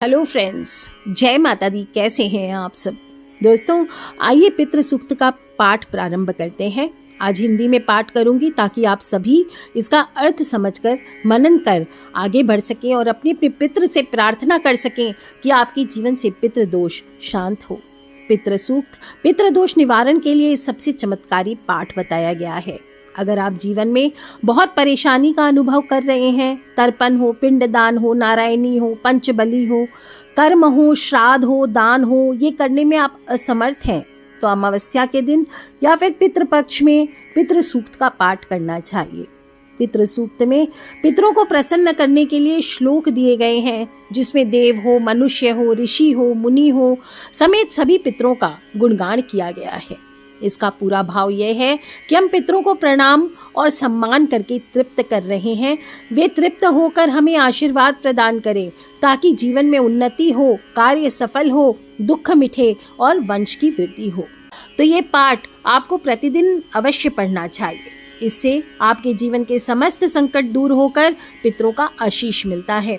Hello friends, जय माता दी। कैसे हैं आप सब दोस्तों? आइए पितृ सूक्त का पाठ प्रारंभ करते हैं। आज हिंदी में पाठ करूंगी ताकि आप सभी इसका अर्थ समझकर मनन कर आगे बढ़ सकें और अपने अपने पितृ से प्रार्थना कर सकें कि आपके जीवन से पितृ दोष शांत हो। पितृ सूक्त पितृ दोष निवारण के लिए सबसे चमत्कारी पाठ बताया गया है। अगर आप जीवन में बहुत परेशानी का अनुभव कर रहे हैं, तर्पण हो, पिंडदान हो, नारायणी हो, पंचबली हो, कर्म हो, श्राद्ध हो, दान हो, ये करने में आप असमर्थ हैं, तो अमावस्या के दिन या फिर पितृपक्ष में पितृ सूक्त का पाठ करना चाहिए। पितृ सूक्त में पितरों को प्रसन्न करने के लिए श्लोक दिए गए हैं, जिसमें देव हो, मनुष्य हो, ऋषि हो, मुनि हो समेत सभी पितरों का गुणगान किया गया है। इसका पूरा भाव यह है कि हम पितरों को प्रणाम और सम्मान करके तृप्त कर रहे हैं। वे तृप्त होकर हमें आशीर्वाद प्रदान करें ताकि जीवन में उन्नति हो, कार्य सफल हो, दुख मिटे और वंश की वृद्धि हो। तो ये पाठ आपको प्रतिदिन अवश्य पढ़ना चाहिए। इससे आपके जीवन के समस्त संकट दूर होकर पितरों का आशीष मिलता है।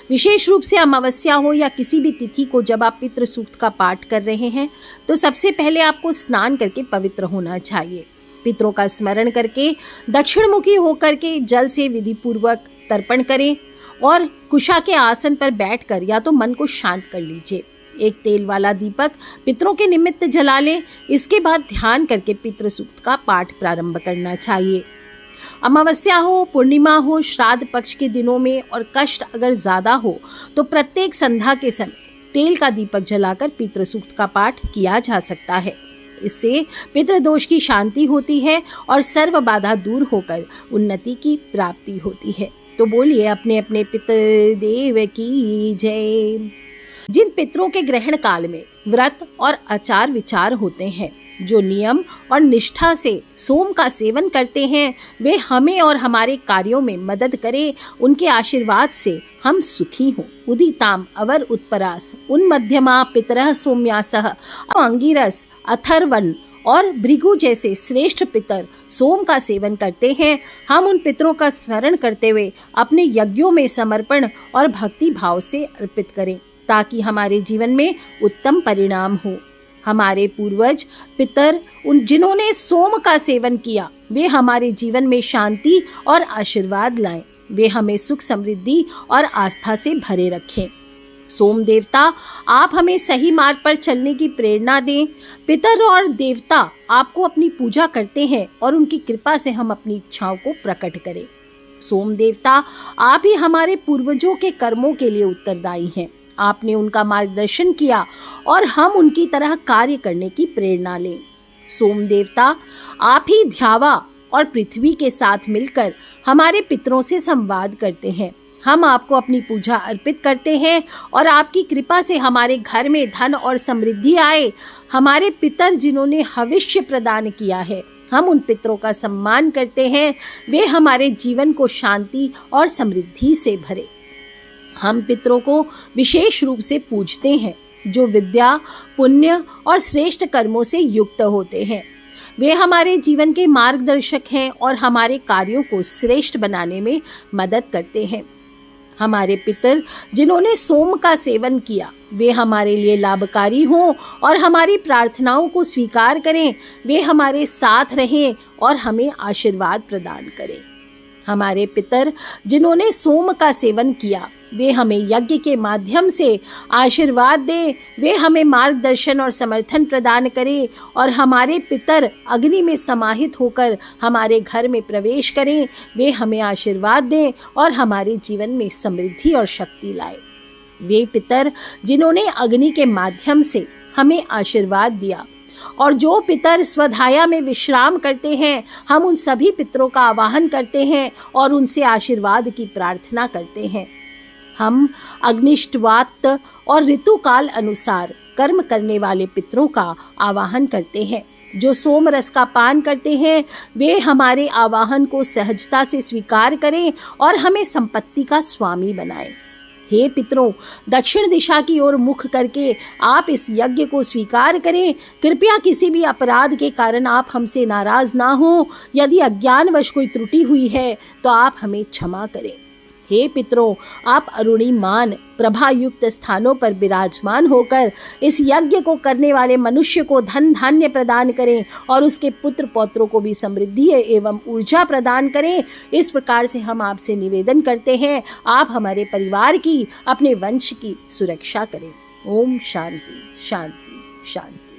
विशेष रूप से अमावस्या हो या किसी भी तिथि को जब आप पितृ सूक्त का पाठ कर रहे हैं तो सबसे पहले आपको स्नान करके पवित्र होना चाहिए। पितरों का स्मरण करके दक्षिणमुखी होकर के जल से विधि पूर्वक तर्पण करें और कुशा के आसन पर बैठकर या तो मन को शांत कर लीजिए। एक तेल वाला दीपक पितरों के निमित्त जला लें। इसके बाद ध्यान करके पितृ सूक्त का पाठ प्रारंभ करना चाहिए। अमावस्या हो, पूर्णिमा हो, श्राद्ध पक्ष के दिनों में और कष्ट अगर ज्यादा हो तो प्रत्येक संध्या के समय तेल का दीपक जलाकर पितृ सूक्त का पाठ किया जा सकता है। इससे पितृदोष की शांति होती है और सर्व बाधा दूर होकर उन्नति की प्राप्ति होती है। तो बोलिए अपने अपने पितृदेव की जय। जिन पितरों के ग्रहण काल में व्रत और आचार विचार होते हैं, जो नियम और निष्ठा से सोम का सेवन करते हैं, वे हमें और हमारे कार्यों में मदद करें। उनके आशीर्वाद से हम सुखी हों। उदिताम अवर उत्परास उन मध्यमा पितरः सोम्यासः अंगिरस, अथर्वण और भृगु जैसे श्रेष्ठ पितर सोम का सेवन करते हैं। हम उन पितरों का स्मरण करते हुए अपने यज्ञों में समर्पण और भक्ति भाव से अर्पित करें ताकि हमारे जीवन में उत्तम परिणाम हो। हमारे पूर्वज पितर जिन्होंने सोम का सेवन किया, वे हमारे जीवन में शांति और आशीर्वाद लाएं। वे हमें सुख, समृद्धि और आस्था से भरे रखें। सोम देवता, आप हमें सही मार्ग पर चलने की प्रेरणा दें। पितर और देवता आपको अपनी पूजा करते हैं और उनकी कृपा से हम अपनी इच्छाओं को प्रकट करें। सोम देवता, आप ही हमारे पूर्वजों के कर्मों के लिए उत्तरदायी हैं। आपने उनका मार्गदर्शन किया और हम उनकी तरह कार्य करने की प्रेरणा लें। सोम देवता, आप ही ध्यावा और पृथ्वी के साथ मिलकर हमारे पितरों से संवाद करते हैं। हम आपको अपनी पूजा अर्पित करते हैं और आपकी कृपा से हमारे घर में धन और समृद्धि आए। हमारे पितर जिन्होंने हविष्य प्रदान किया है, हम उन पितरों का सम्मान करते हैं। वे हमारे जीवन को शांति और समृद्धि से भरे। हम पितरों को विशेष रूप से पूजते हैं, जो विद्या, पुण्य और श्रेष्ठ कर्मों से युक्त होते हैं। वे हमारे जीवन के मार्गदर्शक हैं और हमारे कार्यों को श्रेष्ठ बनाने में मदद करते हैं। हमारे पितर जिन्होंने सोम का सेवन किया, वे हमारे लिए लाभकारी हों और हमारी प्रार्थनाओं को स्वीकार करें। वे हमारे साथ रहें और हमें आशीर्वाद प्रदान करें। हमारे पितर जिन्होंने सोम का सेवन किया, वे हमें यज्ञ के माध्यम से आशीर्वाद दें। वे हमें मार्गदर्शन और समर्थन प्रदान करें और हमारे पितर अग्नि में समाहित होकर हमारे घर में प्रवेश करें। वे हमें आशीर्वाद दें और हमारे जीवन में समृद्धि और शक्ति लाएं। वे पितर जिन्होंने अग्नि के माध्यम से हमें आशीर्वाद दिया और जो पितर स्वधाया में विश्राम करते हैं, हम उन सभी पितरों का आवाहन करते हैं और उनसे आशीर्वाद की प्रार्थना करते हैं। हम अग्निष्टवात और ऋतुकाल अनुसार कर्म करने वाले पितरों का आवाहन करते हैं। जो सोम रस का पान करते हैं, वे हमारे आवाहन को सहजता से स्वीकार करें और हमें संपत्ति का स्वामी बनाएं। हे पितरों, दक्षिण दिशा की ओर मुख करके आप इस यज्ञ को स्वीकार करें। कृपया किसी भी अपराध के कारण आप हमसे नाराज ना हो। यदि अज्ञानवश कोई त्रुटि हुई है तो आप हमें क्षमा करें। हे पितरों, आप अरुणिमान प्रभायुक्त स्थानों पर विराजमान होकर इस यज्ञ को करने वाले मनुष्य को धन धान्य प्रदान करें और उसके पुत्र पौत्रों को भी समृद्धि एवं ऊर्जा प्रदान करें। इस प्रकार से हम आपसे निवेदन करते हैं, आप हमारे परिवार की, अपने वंश की सुरक्षा करें। ओम शांति शांति शांति।